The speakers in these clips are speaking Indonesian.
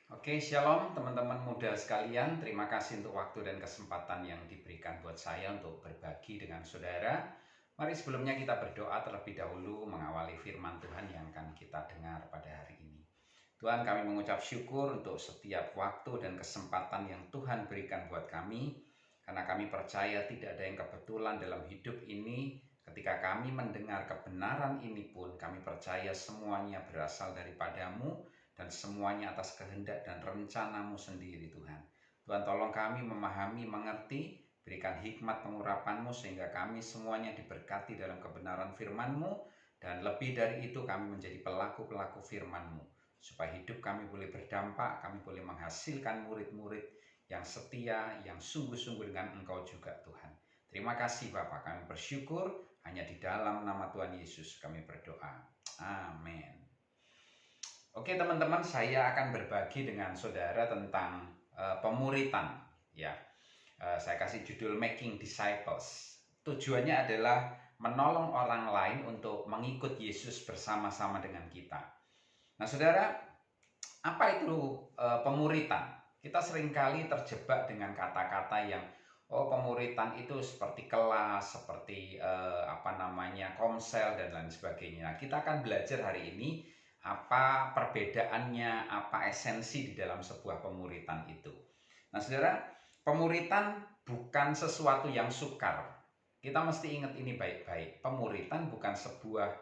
Oke, shalom teman-teman muda sekalian. Terima kasih untuk waktu dan kesempatan yang diberikan buat saya untuk berbagi dengan saudara. Mari sebelumnya kita berdoa terlebih dahulu mengawali firman Tuhan yang akan kita dengar pada hari ini. Tuhan, kami mengucap syukur untuk setiap waktu dan kesempatan yang Tuhan berikan buat kami. Karena kami percaya tidak ada yang kebetulan dalam hidup ini. Ketika kami mendengar kebenaran ini pun kami percaya semuanya berasal daripadamu dan semuanya atas kehendak dan rencanamu sendiri Tuhan. Tuhan tolong kami memahami, mengerti, berikan hikmat pengurapanmu sehingga kami semuanya diberkati dalam kebenaran firman-Mu dan lebih dari itu kami menjadi pelaku-pelaku firman-Mu supaya hidup kami boleh berdampak, kami boleh menghasilkan murid-murid yang setia, yang sungguh-sungguh dengan Engkau juga Tuhan. Terima kasih Bapak, kami bersyukur hanya di dalam nama Tuhan Yesus kami berdoa. Amin. Oke teman-teman, saya akan berbagi dengan saudara tentang pemuritan. Ya, saya kasih judul Making Disciples. Tujuannya adalah menolong orang lain untuk mengikut Yesus bersama-sama dengan kita. Nah saudara, apa itu pemuritan? Kita seringkali terjebak dengan kata-kata yang pemuritan itu seperti kelas, seperti komsel dan lain sebagainya. Nah, kita akan belajar hari ini apa perbedaannya, apa esensi di dalam sebuah pemuritan itu. Nah, saudara, pemuritan bukan sesuatu yang sukar. Kita mesti ingat ini baik-baik. Pemuritan bukan sebuah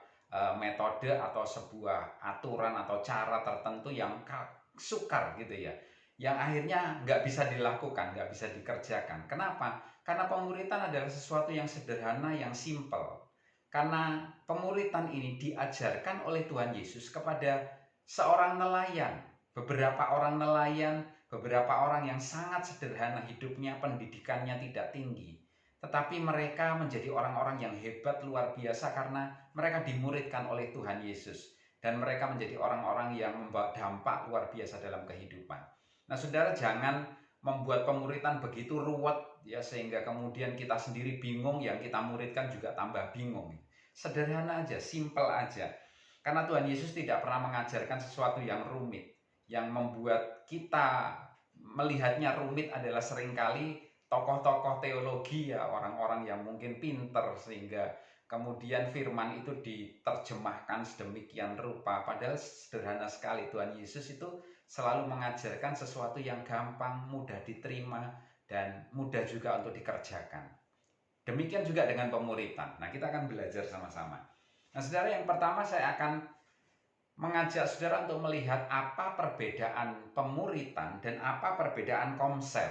metode atau sebuah aturan atau cara tertentu yang sukar gitu ya, yang akhirnya nggak bisa dilakukan, nggak bisa dikerjakan. Kenapa? Karena pemuritan adalah sesuatu yang sederhana, yang simple. Karena pemuritan ini diajarkan oleh Tuhan Yesus kepada seorang nelayan, beberapa orang nelayan, beberapa orang yang sangat sederhana hidupnya, pendidikannya tidak tinggi. Tetapi mereka menjadi orang-orang yang hebat luar biasa karena mereka dimuridkan oleh Tuhan Yesus. Dan mereka menjadi orang-orang yang membawa dampak luar biasa dalam kehidupan. Nah saudara, jangan membuat pemuritan begitu ruwet ya sehingga kemudian kita sendiri bingung, yang kita muridkan juga tambah bingung. Sederhana aja, simple aja. Karena Tuhan Yesus tidak pernah mengajarkan sesuatu yang rumit. Yang membuat kita melihatnya rumit adalah seringkali tokoh-tokoh teologi ya, orang-orang yang mungkin pinter sehingga kemudian firman itu diterjemahkan sedemikian rupa. Padahal sederhana sekali. Tuhan Yesus itu selalu mengajarkan sesuatu yang gampang, mudah diterima, dan mudah juga untuk dikerjakan. Demikian juga dengan pemuritan. Nah, kita akan belajar sama-sama. Nah, saudara, yang pertama saya akan mengajak saudara untuk melihat apa perbedaan pemuritan dan apa perbedaan komsel.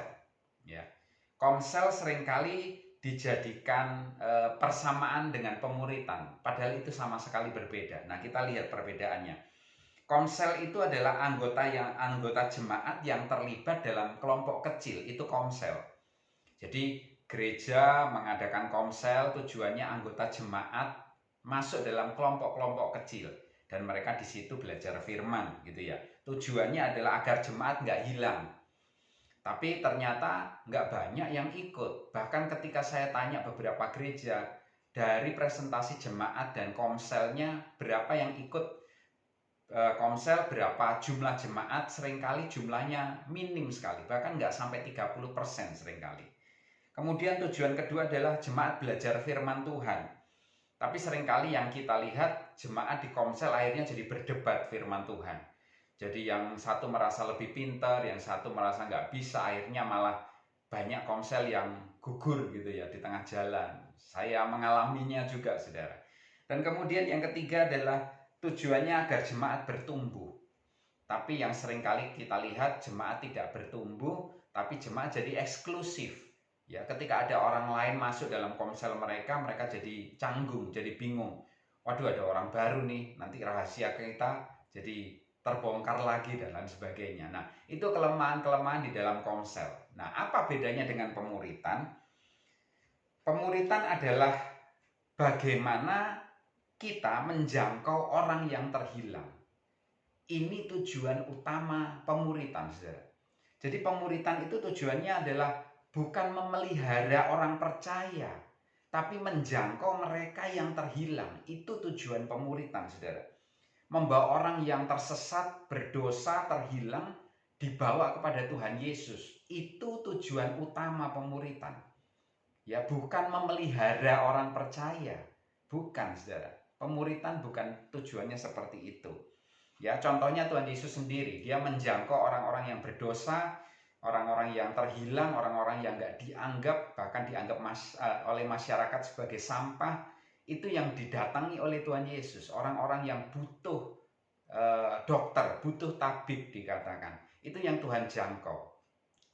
Ya, komsel seringkali dijadikan persamaan dengan pemuritan, padahal itu sama sekali berbeda. Nah, kita lihat perbedaannya. Komsel itu adalah anggota jemaat yang terlibat dalam kelompok kecil, itu komsel. Jadi gereja mengadakan komsel, tujuannya anggota jemaat masuk dalam kelompok-kelompok kecil dan mereka di situ belajar firman gitu ya. Tujuannya adalah agar jemaat nggak hilang. Tapi ternyata nggak banyak yang ikut. Bahkan ketika saya tanya beberapa gereja, dari presentasi jemaat dan komselnya berapa yang ikut komsel, berapa jumlah jemaat, seringkali jumlahnya minim sekali, bahkan nggak sampai 30% seringkali. Kemudian tujuan kedua adalah jemaat belajar firman Tuhan. Tapi seringkali yang kita lihat jemaat di komsel akhirnya jadi berdebat firman Tuhan. Jadi yang satu merasa lebih pintar, yang satu merasa nggak bisa, akhirnya malah banyak komsel yang gugur gitu ya di tengah jalan. Saya mengalaminya juga, saudara. Dan kemudian yang ketiga adalah tujuannya agar jemaat bertumbuh. Tapi yang seringkali kita lihat jemaat tidak bertumbuh, tapi jemaat jadi eksklusif. Ya, ketika ada orang lain masuk dalam komsel mereka, mereka jadi canggung, jadi bingung. Waduh, ada orang baru nih, nanti rahasia kita jadi terbongkar lagi dan lain sebagainya. Nah, itu kelemahan-kelemahan di dalam komsel. Nah, apa bedanya dengan pemuritan? Pemuritan adalah bagaimana kita menjangkau orang yang terhilang. Ini tujuan utama pemuritan, saudara. Jadi pemuritan itu tujuannya adalah bukan memelihara orang percaya, tapi menjangkau mereka yang terhilang. Itu tujuan pemuritan, saudara. Membawa orang yang tersesat, berdosa, terhilang, dibawa kepada Tuhan Yesus. Itu tujuan utama pemuritan. Ya, bukan memelihara orang percaya. Bukan, saudara. Pemuritan bukan tujuannya seperti itu. Ya, contohnya Tuhan Yesus sendiri. Dia menjangkau orang-orang yang berdosa, orang-orang yang terhilang, orang-orang yang nggak dianggap, bahkan dianggap oleh masyarakat sebagai sampah. Itu yang didatangi oleh Tuhan Yesus. Orang-orang yang butuh dokter, butuh tabib dikatakan. Itu yang Tuhan jangkau.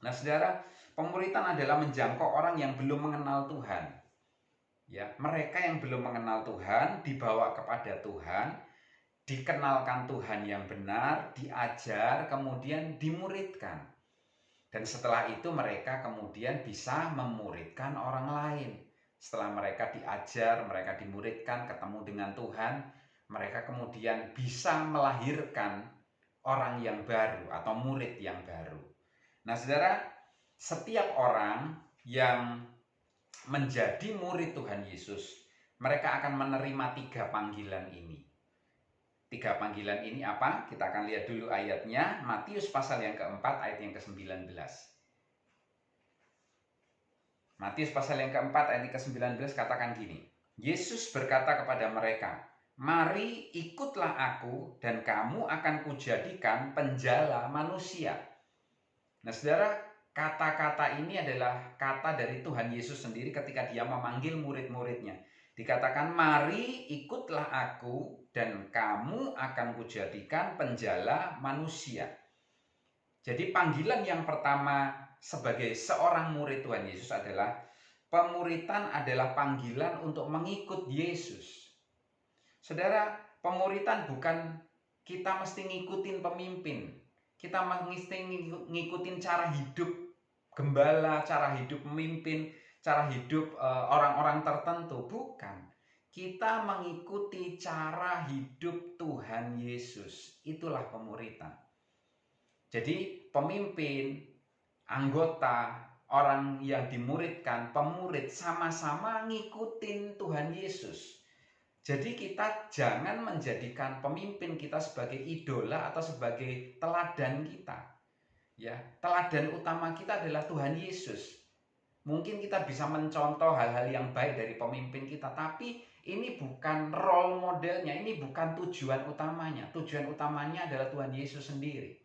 Nah, saudara, pemuritan adalah menjangkau orang yang belum mengenal Tuhan. Ya, mereka yang belum mengenal Tuhan dibawa kepada Tuhan, dikenalkan Tuhan yang benar, diajar, kemudian dimuridkan. Dan setelah itu mereka kemudian bisa memuridkan orang lain. Setelah mereka diajar, mereka dimuridkan, ketemu dengan Tuhan, mereka kemudian bisa melahirkan orang yang baru atau murid yang baru. Nah, saudara, setiap orang yang menjadi murid Tuhan Yesus, mereka akan menerima 3 panggilan ini. 3 panggilan ini apa? Kita akan lihat dulu ayatnya. Matius pasal yang keempat, ayat yang ke-19. Matius pasal yang keempat, ayat yang ke-19 katakan gini. Yesus berkata kepada mereka, "Mari ikutlah aku dan kamu akan kujadikan penjala manusia." Nah, saudara, kata-kata ini adalah kata dari Tuhan Yesus sendiri ketika dia memanggil murid-muridnya. Dikatakan, "Mari ikutlah aku dan kamu akan kujadikan penjala manusia." Jadi panggilan yang pertama sebagai seorang murid Tuhan Yesus adalah pemuritan adalah panggilan untuk mengikut Yesus. Saudara, pemuritan bukan kita mesti ngikutin pemimpin. Kita mesti ngikutin cara hidup gembala, cara hidup pemimpin, cara hidup orang-orang tertentu. Bukan. Kita mengikuti cara hidup Tuhan Yesus. Itulah pemuritan. Jadi pemimpin, anggota, orang yang dimuridkan, pemurid sama-sama ngikutin Tuhan Yesus. Jadi kita jangan menjadikan pemimpin kita sebagai idola atau sebagai teladan kita. Ya, teladan utama kita adalah Tuhan Yesus. Mungkin kita bisa mencontoh hal-hal yang baik dari pemimpin kita, tapi ini bukan role modelnya, ini bukan tujuan utamanya. Tujuan utamanya adalah Tuhan Yesus sendiri.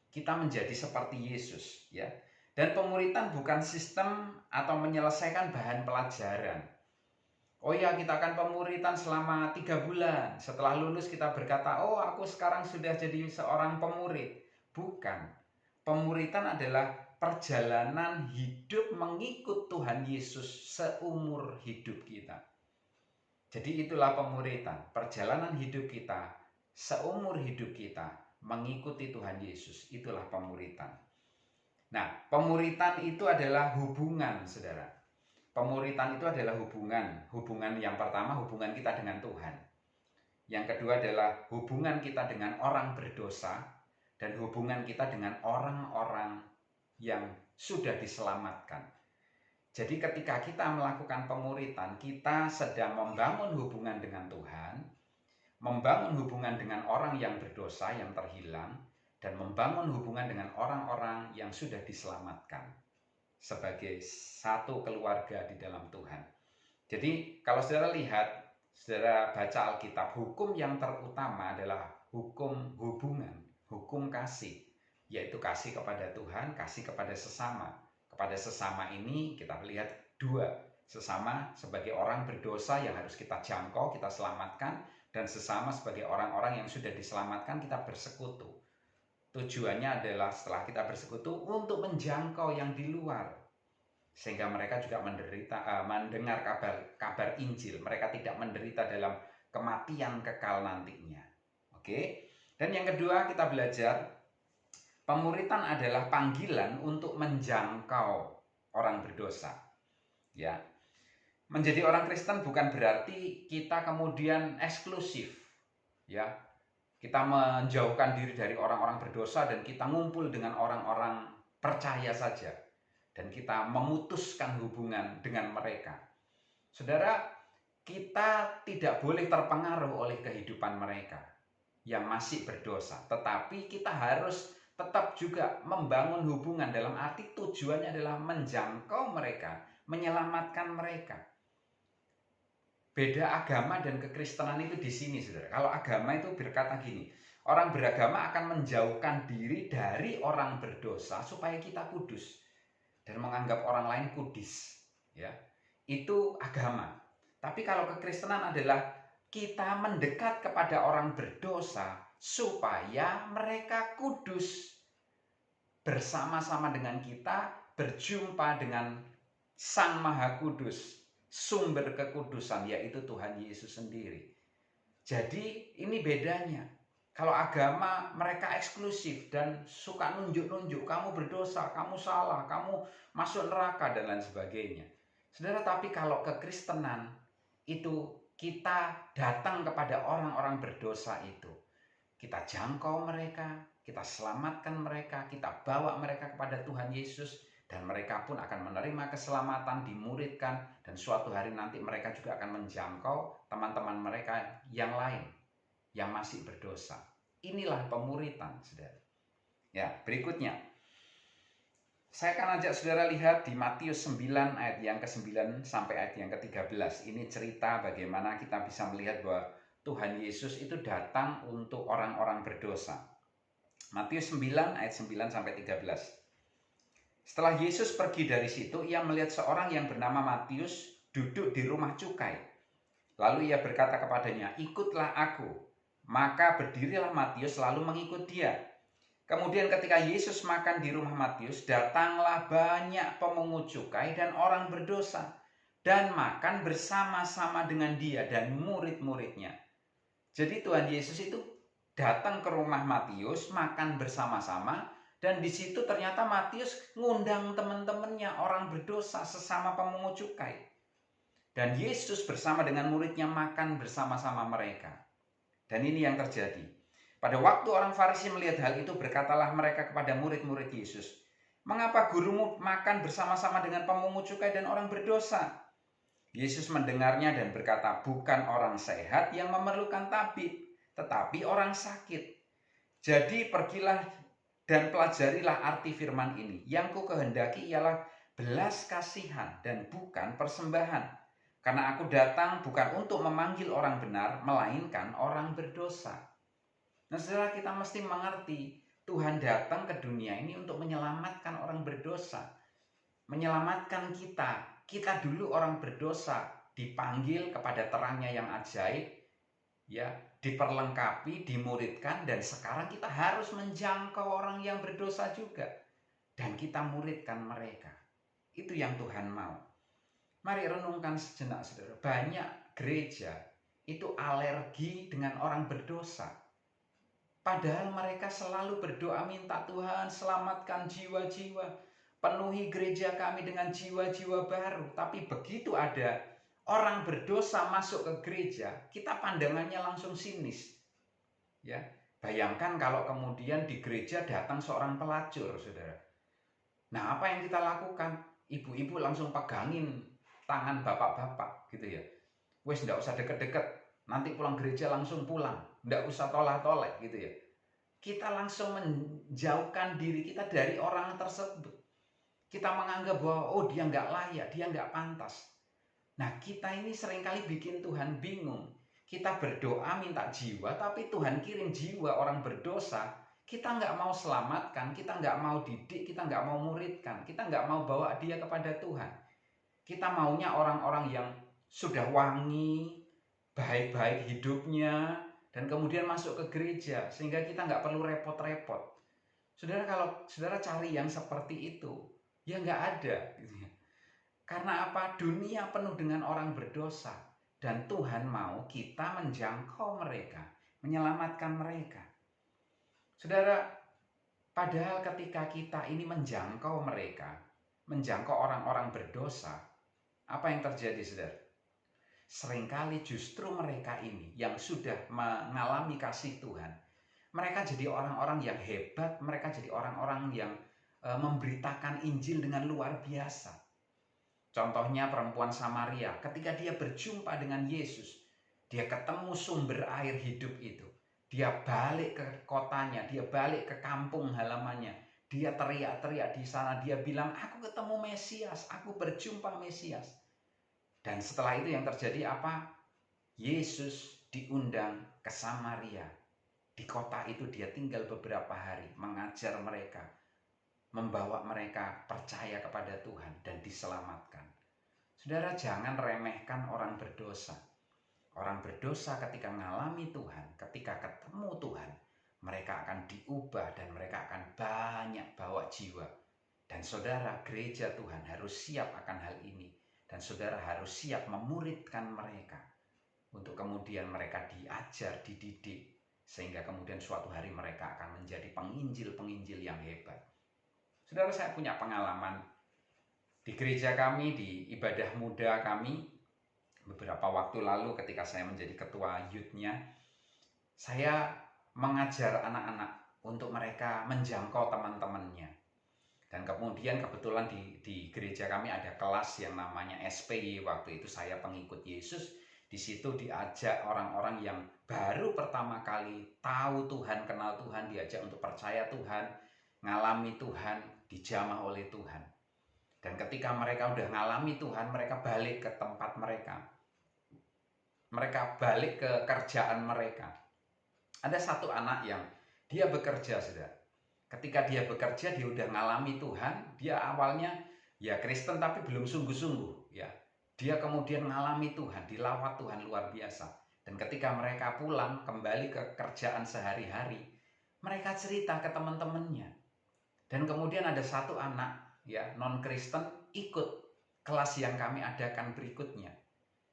Kita menjadi seperti Yesus, ya. Dan pemuritan bukan sistem atau menyelesaikan bahan pelajaran. Oh ya, kita akan pemuritan selama 3 bulan. Setelah lulus kita berkata, "Oh, aku sekarang sudah jadi seorang pemurid." Bukan. Pemuritan adalah perjalanan hidup mengikut Tuhan Yesus seumur hidup kita. Jadi itulah pemuritan. Perjalanan hidup kita seumur hidup kita mengikuti Tuhan Yesus. Itulah pemuritan. Nah, pemuritan itu adalah hubungan, saudara. Pemuritan itu adalah hubungan. Hubungan yang pertama, hubungan kita dengan Tuhan. Yang kedua adalah hubungan kita dengan orang berdosa. Dan hubungan kita dengan orang-orang yang sudah diselamatkan. Jadi ketika kita melakukan pemuritan, kita sedang membangun hubungan dengan Tuhan, membangun hubungan dengan orang yang berdosa, yang terhilang, dan membangun hubungan dengan orang-orang yang sudah diselamatkan. Sebagai satu keluarga di dalam Tuhan. Jadi kalau saudara lihat, saudara baca Alkitab, hukum yang terutama adalah hukum hubungan, hukum kasih, yaitu kasih kepada Tuhan, kasih kepada sesama. Kepada sesama ini kita lihat 2, sesama sebagai orang berdosa yang harus kita jangkau, kita selamatkan, dan sesama sebagai orang-orang yang sudah diselamatkan kita bersekutu. Tujuannya adalah setelah kita bersekutu untuk menjangkau yang di luar. Sehingga mereka juga mendengar kabar Injil. Mereka tidak menderita dalam kematian kekal nantinya. Oke. Dan yang kedua kita belajar, pemuritan adalah panggilan untuk menjangkau orang berdosa. Ya. Menjadi orang Kristen bukan berarti kita kemudian eksklusif. Ya. Kita menjauhkan diri dari orang-orang berdosa dan kita ngumpul dengan orang-orang percaya saja. Dan kita memutuskan hubungan dengan mereka. Saudara, kita tidak boleh terpengaruh oleh kehidupan mereka yang masih berdosa. Tetapi kita harus tetap juga membangun hubungan, dalam arti tujuannya adalah menjangkau mereka, menyelamatkan mereka. Beda agama dan kekristenan itu di sini, saudara. Kalau agama itu berkata gini, orang beragama akan menjauhkan diri dari orang berdosa supaya kita kudus dan menganggap orang lain kudus, ya. Itu agama. Tapi kalau kekristenan adalah kita mendekat kepada orang berdosa supaya mereka kudus. Bersama-sama dengan kita berjumpa dengan Sang Maha Kudus, sumber kekudusan, yaitu Tuhan Yesus sendiri. Jadi ini bedanya. Kalau agama mereka eksklusif dan suka nunjuk-nunjuk, kamu berdosa, kamu salah, kamu masuk neraka dan lain sebagainya. Saudara, tapi kalau kekristenan itu kita datang kepada orang-orang berdosa itu. Kita jangkau mereka, kita selamatkan mereka, kita bawa mereka kepada Tuhan Yesus, dan mereka pun akan menerima keselamatan, dimuridkan, dan suatu hari nanti mereka juga akan menjangkau teman-teman mereka yang lain yang masih berdosa. Inilah pemuritan, saudara. Ya, berikutnya. Saya akan ajak saudara lihat di Matius 9 ayat yang ke-9 sampai ayat yang ke-13. Ini cerita bagaimana kita bisa melihat bahwa Tuhan Yesus itu datang untuk orang-orang berdosa. Matius 9 ayat 9 sampai 13. Setelah Yesus pergi dari situ, ia melihat seorang yang bernama Matius duduk di rumah cukai. Lalu ia berkata kepadanya, "Ikutlah aku." Maka berdirilah Matius lalu mengikut dia. Kemudian ketika Yesus makan di rumah Matius, datanglah banyak pemungut cukai dan orang berdosa dan makan bersama-sama dengan dia dan murid-muridnya. Jadi Tuhan Yesus itu datang ke rumah Matius, makan bersama-sama, dan di situ ternyata Matius ngundang teman-temannya, orang berdosa, sesama pemungut cukai. Dan Yesus bersama dengan muridnya makan bersama-sama mereka. Dan ini yang terjadi. Pada waktu orang Farisi melihat hal itu, berkatalah mereka kepada murid-murid Yesus, "Mengapa gurumu makan bersama-sama dengan pemungut cukai dan orang berdosa?" Yesus mendengarnya dan berkata, "Bukan orang sehat yang memerlukan tabib, tetapi orang sakit. Jadi pergilah dan pelajarilah arti firman ini. Yang ku kehendaki ialah belas kasihan dan bukan persembahan. Karena aku datang bukan untuk memanggil orang benar, melainkan orang berdosa." Nah, saudara, kita mesti mengerti Tuhan datang ke dunia ini untuk menyelamatkan orang berdosa. Menyelamatkan kita. Kita dulu orang berdosa, dipanggil kepada terangnya yang ajaib, ya, diperlengkapi, dimuridkan, dan sekarang kita harus menjangkau orang yang berdosa juga. Dan kita muridkan mereka. Itu yang Tuhan mau. Mari renungkan sejenak, saudara. Banyak gereja itu alergi dengan orang berdosa. Padahal mereka selalu berdoa minta Tuhan selamatkan jiwa-jiwa. Penuhi gereja kami dengan jiwa-jiwa baru. Tapi begitu ada orang berdosa masuk ke gereja, kita pandangannya langsung sinis. Ya, bayangkan kalau kemudian di gereja datang seorang pelacur, saudara. Nah, apa yang kita lakukan? Ibu-ibu langsung pegangin tangan bapak-bapak, gitu ya. Wes, nggak usah deket-deket. Nanti pulang gereja langsung pulang. Nggak usah tolak-tolak, gitu ya. Kita langsung menjauhkan diri kita dari orang tersebut. Kita menganggap bahwa oh, dia nggak layak, dia nggak pantas. Nah, kita ini seringkali bikin Tuhan bingung. Kita berdoa minta jiwa, tapi Tuhan kirim jiwa orang berdosa. Kita nggak mau selamatkan, kita nggak mau didik, kita nggak mau muridkan, kita nggak mau bawa dia kepada Tuhan. Kita maunya orang-orang yang sudah wangi, baik-baik hidupnya, dan kemudian masuk ke gereja, sehingga kita nggak perlu repot-repot. Saudara, kalau saudara cari yang seperti itu, ya nggak ada. Karena apa? Dunia penuh dengan orang berdosa. Dan Tuhan mau kita menjangkau mereka, menyelamatkan mereka. Saudara, padahal ketika kita ini menjangkau mereka, menjangkau orang-orang berdosa, apa yang terjadi, saudara? Seringkali justru mereka ini yang sudah mengalami kasih Tuhan, mereka jadi orang-orang yang hebat, mereka jadi orang-orang yang memberitakan Injil dengan luar biasa. Contohnya perempuan Samaria, ketika dia berjumpa dengan Yesus, dia ketemu sumber air hidup itu. Dia balik ke kotanya, dia balik ke kampung halamannya. Dia teriak-teriak di sana, dia bilang, aku ketemu Mesias, aku berjumpa Mesias. Dan setelah itu yang terjadi apa? Yesus diundang ke Samaria. Di kota itu dia tinggal beberapa hari, mengajar mereka, membawa mereka percaya kepada Tuhan dan diselamatkan. Saudara, jangan remehkan orang berdosa. Orang berdosa ketika mengalami Tuhan, ketika ketemu Tuhan, mereka akan diubah dan mereka akan banyak bawa jiwa. Dan saudara, gereja Tuhan harus siap akan hal ini. Dan saudara harus siap memuridkan mereka. Untuk kemudian mereka diajar, dididik. Sehingga kemudian suatu hari mereka akan menjadi penginjil-penginjil yang hebat. Saudara, saya punya pengalaman di gereja kami, di ibadah muda kami, beberapa waktu lalu ketika saya menjadi ketua youth-nya, saya mengajar anak-anak untuk mereka menjangkau teman-temannya. Dan kemudian kebetulan di gereja kami ada kelas yang namanya SPY. Waktu itu saya pengikut Yesus. Di situ diajak orang-orang yang baru pertama kali tahu Tuhan, kenal Tuhan, diajak untuk percaya Tuhan, ngalami Tuhan, dijamah oleh Tuhan. Dan ketika mereka udah ngalami Tuhan, mereka balik ke tempat mereka. Mereka balik ke kerjaan mereka. Ada satu anak yang dia bekerja, saudara. Ketika dia bekerja, dia udah ngalami Tuhan. Dia awalnya ya Kristen tapi belum sungguh-sungguh, ya. Dia kemudian ngalami Tuhan, dilawat Tuhan luar biasa. Dan ketika mereka pulang kembali ke kerjaan sehari-hari, mereka cerita ke teman-temannya. Dan kemudian ada satu anak ya non-Kristen ikut kelas yang kami adakan berikutnya.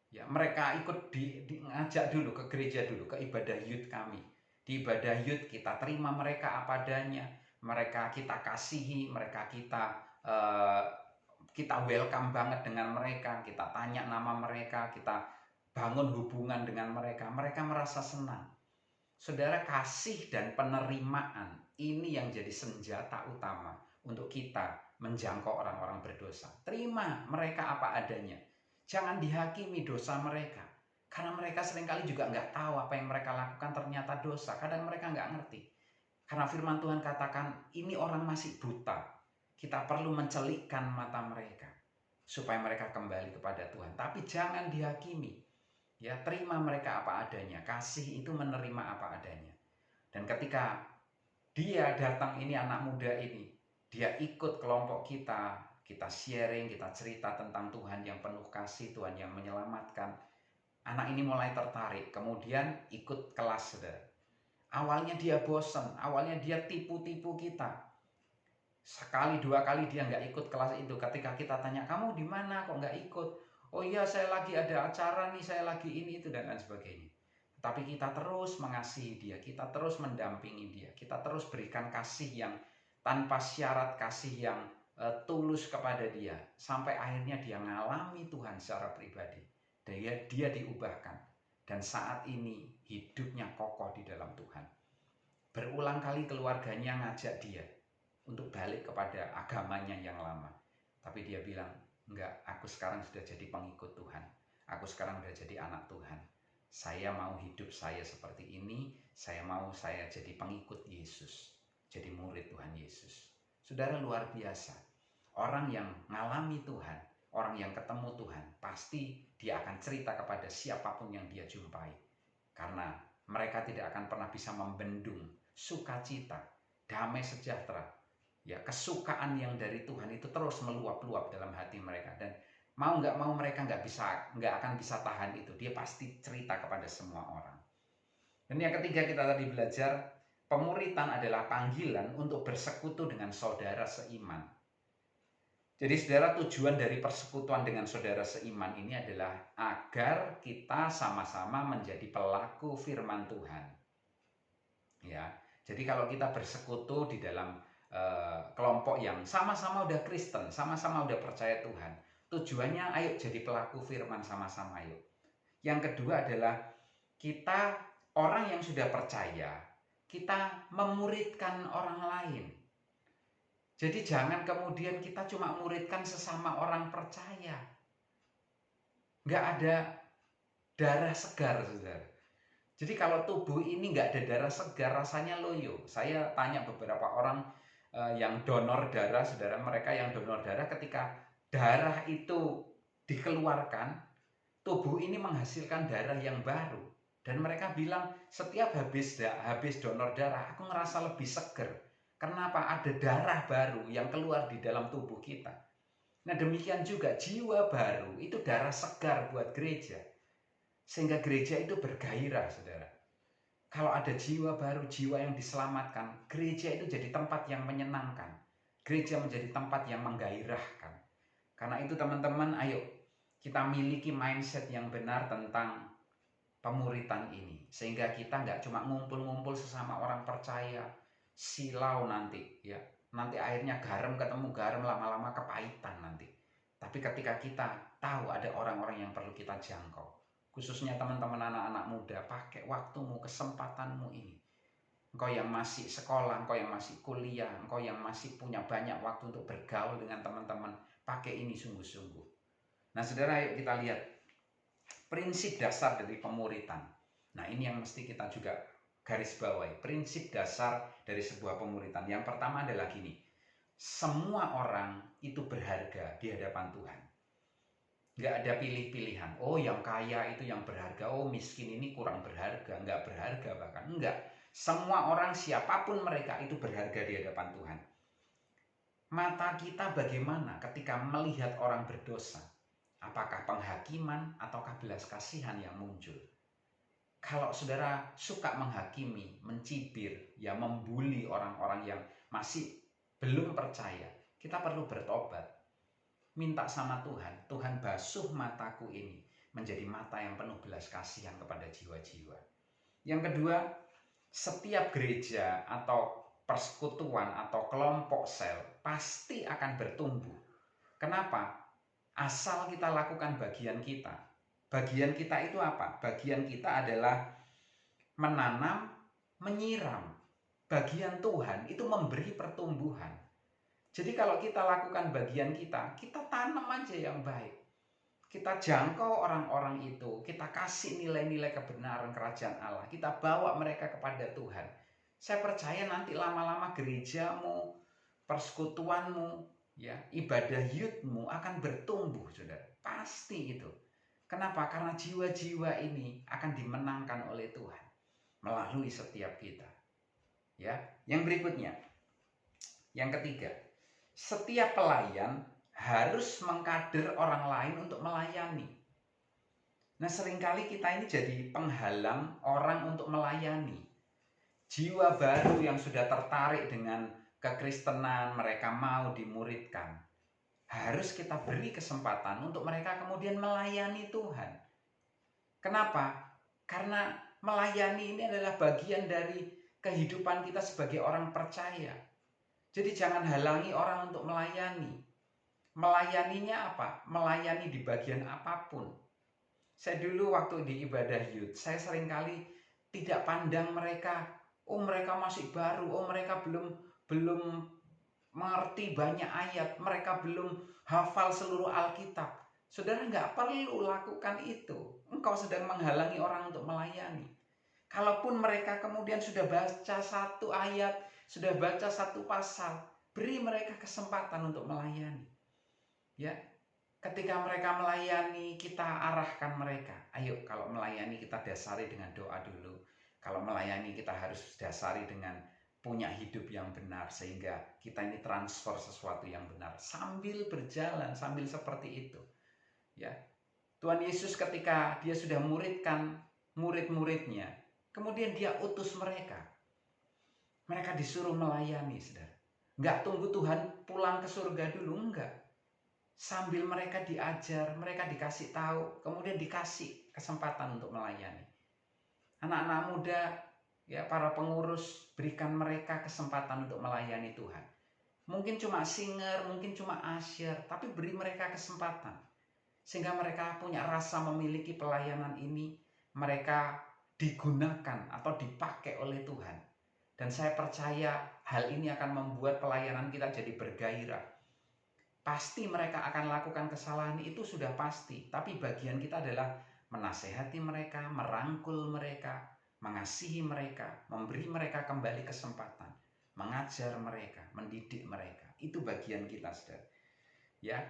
Ya, mereka ikut ngajak dulu ke gereja dulu, ke ibadah youth kami. Di ibadah youth kita terima mereka apa adanya, mereka kita kasihi, mereka kita welcome banget dengan mereka, kita tanya nama mereka, kita bangun hubungan dengan mereka. Mereka merasa senang. Saudara, kasih dan penerimaan ini yang jadi senjata utama untuk kita menjangkau orang-orang berdosa. Terima mereka apa adanya. Jangan dihakimi dosa mereka. Karena mereka seringkali juga nggak tahu apa yang mereka lakukan ternyata dosa. Kadang mereka nggak ngerti. Karena firman Tuhan katakan, ini orang masih buta. Kita perlu mencelikkan mata mereka. Supaya mereka kembali kepada Tuhan. Tapi jangan dihakimi. Ya, terima mereka apa adanya. Kasih itu menerima apa adanya. Dan ketika dia datang ini, anak muda ini, dia ikut kelompok kita sharing, kita cerita tentang Tuhan yang penuh kasih, Tuhan yang menyelamatkan. Anak ini mulai tertarik, kemudian ikut kelas, saudara. Awalnya dia bosan, awalnya dia tipu-tipu kita. Sekali dua kali dia nggak ikut kelas itu. Ketika kita tanya, kamu di mana kok nggak ikut? Oh iya, saya lagi ada acara nih, saya lagi ini itu dan lain sebagainya. Tapi kita terus mengasihi dia, kita terus mendampingi dia, kita terus berikan kasih yang tanpa syarat, kasih yang tulus kepada dia, sampai akhirnya dia ngalami Tuhan secara pribadi. Dia diubahkan, dan saat ini hidupnya kokoh di dalam Tuhan. Berulang kali keluarganya ngajak dia untuk balik kepada agamanya yang lama, tapi dia bilang, enggak, aku sekarang sudah jadi pengikut Tuhan, aku sekarang sudah jadi anak Tuhan. Saya mau hidup saya seperti ini, saya jadi pengikut Yesus, jadi murid Tuhan Yesus. Saudara, luar biasa. Orang yang mengalami Tuhan, orang yang ketemu Tuhan, pasti dia akan cerita kepada siapapun yang dia jumpai. Karena mereka tidak akan pernah bisa membendung sukacita, damai sejahtera, ya, kesukaan yang dari Tuhan itu terus meluap-luap dalam hati mereka. Dan mau nggak mau mereka nggak akan bisa tahan itu. Dia pasti cerita kepada semua orang. Dan yang ketiga kita tadi belajar, pemuritan adalah panggilan untuk bersekutu dengan saudara seiman. Jadi saudara, tujuan dari persekutuan dengan saudara seiman ini adalah agar kita sama-sama menjadi pelaku firman Tuhan. Ya, jadi kalau kita bersekutu di dalam kelompok yang sama-sama udah Kristen, sama-sama udah percaya Tuhan, tujuannya ayo jadi pelaku firman sama-sama yuk. Yang kedua adalah kita orang yang sudah percaya, kita memuridkan orang lain. Jadi jangan kemudian kita cuma muridkan sesama orang percaya. Nggak ada darah segar, saudara. Jadi kalau tubuh ini nggak ada darah segar, rasanya loyo. Saya tanya beberapa orang yang donor darah, saudara, mereka yang donor darah, ketika darah itu dikeluarkan, tubuh ini menghasilkan darah yang baru. Dan mereka bilang setiap habis donor darah, aku ngerasa lebih seger. Kenapa? Ada darah baru yang keluar di dalam tubuh kita. Nah, demikian juga jiwa baru itu darah segar buat gereja. Sehingga gereja itu bergairah, saudara. Kalau ada jiwa baru, jiwa yang diselamatkan, gereja itu jadi tempat yang menyenangkan. Gereja menjadi tempat yang menggairahkan. Karena itu teman-teman, ayo kita miliki mindset yang benar tentang pemuritan ini. Sehingga kita nggak cuma ngumpul-ngumpul sesama orang percaya, silau nanti, ya. Nanti akhirnya garam ketemu garam, lama-lama kepahitan nanti. Tapi ketika kita tahu ada orang-orang yang perlu kita jangkau, khususnya teman-teman anak-anak muda, pakai waktumu, kesempatanmu ini. Engkau yang masih sekolah, engkau yang masih kuliah, engkau yang masih punya banyak waktu untuk bergaul dengan teman-teman, pakai ini sungguh-sungguh. Nah, saudara, yuk kita lihat prinsip dasar dari pemuritan. Nah, ini yang mesti kita juga garis bawahi. Prinsip dasar dari sebuah pemuritan. Yang pertama adalah gini, semua orang itu berharga di hadapan Tuhan. Nggak ada pilih-pilihan. Oh, yang kaya itu yang berharga. Oh, miskin ini kurang berharga. Nggak berharga bahkan. Enggak. Semua orang, siapapun mereka, itu berharga di hadapan Tuhan. Mata kita bagaimana ketika melihat orang berdosa? Apakah penghakiman ataukah belas kasihan yang muncul? Kalau saudara suka menghakimi, mencibir, ya membuli orang-orang yang masih belum percaya, kita perlu bertobat. Minta sama Tuhan, Tuhan basuh mataku ini menjadi mata yang penuh belas kasihan kepada jiwa-jiwa. Yang kedua, setiap gereja atau persekutuan atau kelompok sel pasti akan bertumbuh. Kenapa? Asal kita lakukan bagian kita. Bagian kita itu apa? Bagian kita adalah menanam, menyiram. Bagian Tuhan itu memberi pertumbuhan. Jadi kalau kita lakukan bagian kita, kita tanam aja yang baik. Kita jangkau orang-orang itu, kita kasih nilai-nilai kebenaran kerajaan Allah, kita bawa mereka kepada Tuhan. Saya percaya nanti lama-lama gerejamu, persekutuanmu, ya, ibadah youthmu akan bertumbuh, saudara. Pasti itu. Kenapa? Karena jiwa-jiwa ini akan dimenangkan oleh Tuhan melalui setiap kita. Ya, yang berikutnya, yang ketiga, setiap pelayan harus mengkader orang lain untuk melayani. Nah, seringkali kita ini jadi penghalang orang untuk melayani. Jiwa baru yang sudah tertarik dengan kekristenan, mereka mau dimuridkan. Harus kita beri kesempatan untuk mereka kemudian melayani Tuhan. Kenapa? Karena melayani ini adalah bagian dari kehidupan kita sebagai orang percaya. Jadi jangan halangi orang untuk melayani. Melayaninya apa? Melayani di bagian apapun. Saya dulu waktu di ibadah youth, saya seringkali tidak pandang mereka. Oh, mereka masih baru. Oh, mereka belum mengerti banyak ayat. Mereka belum hafal seluruh Alkitab. Saudara nggak perlu lakukan itu. Engkau sedang menghalangi orang untuk melayani. Kalaupun mereka kemudian sudah baca satu ayat, sudah baca satu pasal, beri mereka kesempatan untuk melayani. Ya, ketika mereka melayani, kita arahkan mereka. Ayo, kalau melayani kita dasari dengan doa dulu. Kalau melayani kita harus dasari dengan punya hidup yang benar, sehingga kita ini transfer sesuatu yang benar sambil berjalan, sambil seperti itu. Ya, Tuhan Yesus ketika dia sudah muridkan murid-muridnya, kemudian dia utus mereka. Mereka disuruh melayani, saudara. Nggak tunggu Tuhan pulang ke surga dulu, enggak. Sambil mereka diajar, mereka dikasih tahu, kemudian dikasih kesempatan untuk melayani. Anak-anak muda, ya, para pengurus, berikan mereka kesempatan untuk melayani Tuhan. Mungkin cuma singer, mungkin cuma asyir, tapi beri mereka kesempatan. Sehingga mereka punya rasa memiliki pelayanan ini, mereka digunakan atau dipakai oleh Tuhan. Dan saya percaya hal ini akan membuat pelayanan kita jadi bergairah. Pasti mereka akan lakukan kesalahan, itu sudah pasti. Tapi bagian kita adalah menasehati mereka, merangkul mereka, mengasihi mereka, memberi mereka kembali kesempatan, mengajar mereka, mendidik mereka. Itu bagian kita, saudara. Ya.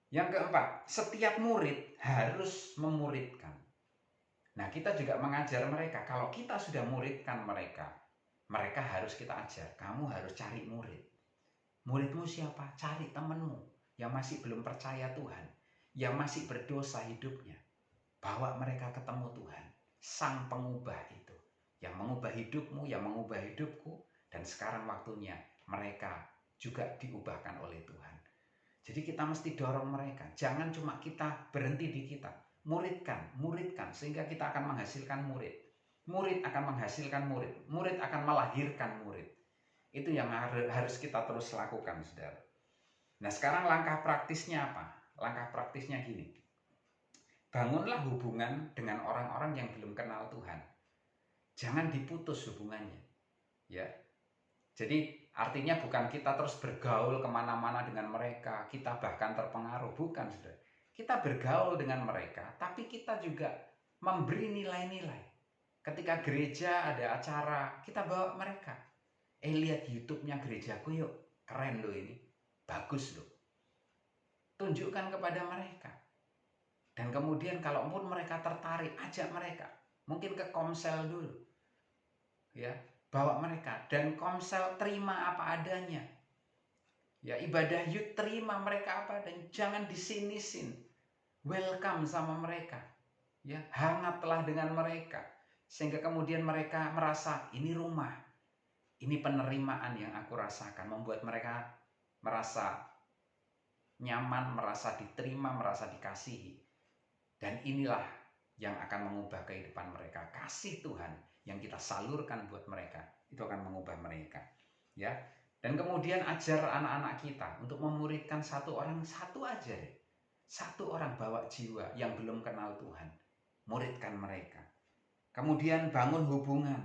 Yang keempat, setiap murid harus memuridkan. Nah, kita juga mengajar mereka. Kalau kita sudah muridkan mereka, mereka harus kita ajar. Kamu harus cari murid. Muridmu siapa? Cari temanmu yang masih belum percaya Tuhan, yang masih berdosa hidupnya. Bawa mereka ketemu Tuhan, Sang Pengubah itu, yang mengubah hidupmu, yang mengubah hidupku, dan sekarang waktunya mereka juga diubahkan oleh Tuhan. Jadi kita mesti dorong mereka. Jangan cuma kita berhenti di kita. Muridkan, sehingga kita akan menghasilkan murid. Murid akan menghasilkan murid. Murid akan melahirkan murid. Itu yang harus kita terus lakukan, saudara. Nah, sekarang langkah praktisnya apa? Langkah praktisnya gini. Bangunlah hubungan dengan orang-orang yang belum kenal Tuhan. Jangan diputus hubungannya. Ya. Jadi artinya bukan kita terus bergaul kemana-mana dengan mereka, kita bahkan terpengaruh. Bukan, saudara. Kita bergaul dengan mereka, tapi kita juga memberi nilai-nilai. Ketika gereja ada acara, kita bawa mereka. Lihat YouTube-nya gerejaku yuk, keren loh ini, bagus loh. Tunjukkan kepada mereka. Dan kemudian kalaupun mereka tertarik, ajak mereka. Mungkin ke komsel dulu. Ya, bawa mereka. Dan komsel terima apa adanya. Ya, ibadah youth terima mereka apa adanya. Jangan disinisin. Welcome sama mereka. Ya, hangatlah dengan mereka. Sehingga kemudian mereka merasa ini rumah. Ini penerimaan yang aku rasakan, membuat mereka merasa nyaman, merasa diterima, merasa dikasihi. Dan inilah yang akan mengubah kehidupan mereka. Kasih Tuhan yang kita salurkan buat mereka, itu akan mengubah mereka. Ya. Dan kemudian ajar anak-anak kita untuk memuridkan satu orang, satu aja deh. Satu orang bawa jiwa yang belum kenal Tuhan. Muridkan mereka. Kemudian bangun hubungan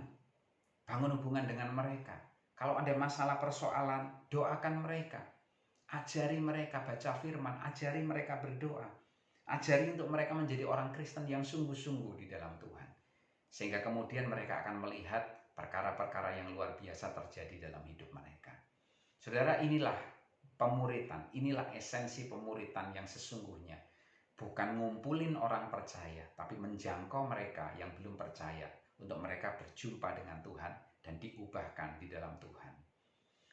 dengan mereka. Kalau ada masalah persoalan, doakan mereka. Ajari mereka baca firman, ajari mereka berdoa. Ajari untuk mereka menjadi orang Kristen yang sungguh-sungguh di dalam Tuhan. Sehingga kemudian mereka akan melihat perkara-perkara yang luar biasa terjadi dalam hidup mereka. Saudara, inilah pemuritan, inilah esensi pemuritan yang sesungguhnya. Bukan ngumpulin orang percaya, tapi menjangkau mereka yang belum percaya, untuk mereka berjumpa dengan Tuhan dan diubahkan di dalam Tuhan.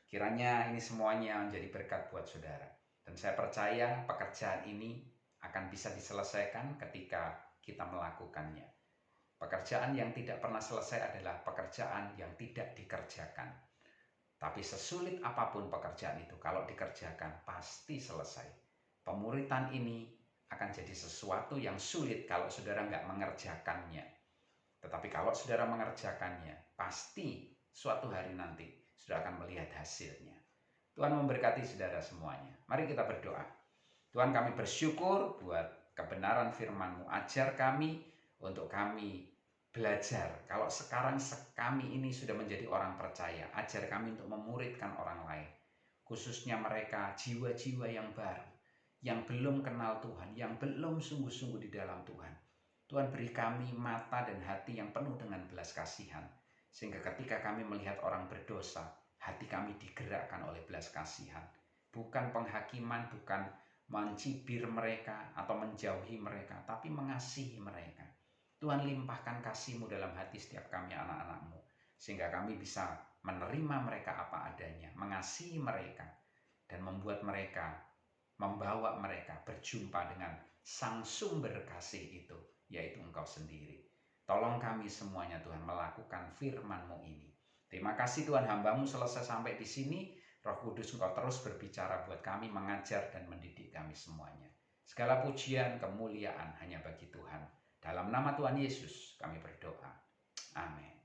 Kiranya ini semuanya menjadi berkat buat saudara. Dan saya percaya pekerjaan ini akan bisa diselesaikan ketika kita melakukannya. Pekerjaan yang tidak pernah selesai adalah pekerjaan yang tidak dikerjakan. Tapi sesulit apapun pekerjaan itu, kalau dikerjakan pasti selesai. Pemuritan ini akan jadi sesuatu yang sulit kalau saudara nggak mengerjakannya. Tetapi kalau saudara mengerjakannya, pasti suatu hari nanti saudara akan melihat hasilnya. Tuhan memberkati saudara semuanya. Mari kita berdoa. Tuhan, kami bersyukur buat kebenaran firman-Mu. Ajar kami untuk kami belajar. Kalau sekarang kami ini sudah menjadi orang percaya, ajar kami untuk memuridkan orang lain. Khususnya mereka jiwa-jiwa yang baru, yang belum kenal Tuhan, yang belum sungguh-sungguh di dalam Tuhan. Tuhan, beri kami mata dan hati yang penuh dengan belas kasihan. Sehingga ketika kami melihat orang berdosa, hati kami digerakkan oleh belas kasihan. Bukan penghakiman, bukan mencibir mereka atau menjauhi mereka, tapi mengasihi mereka. Tuhan, limpahkan kasih-Mu dalam hati setiap kami anak-anak-Mu. Sehingga kami bisa menerima mereka apa adanya, mengasihi mereka, dan membuat mereka, membawa mereka berjumpa dengan Sang Sumber kasih itu, yaitu Engkau sendiri. Tolong kami semuanya Tuhan melakukan firman-Mu ini. Terima kasih Tuhan, hamba-Mu selesai sampai di sini. Roh Kudus, Engkau terus berbicara buat kami, mengajar dan mendidik kami semuanya. Segala pujian, kemuliaan hanya bagi Tuhan. Dalam nama Tuhan Yesus kami berdoa. Amin.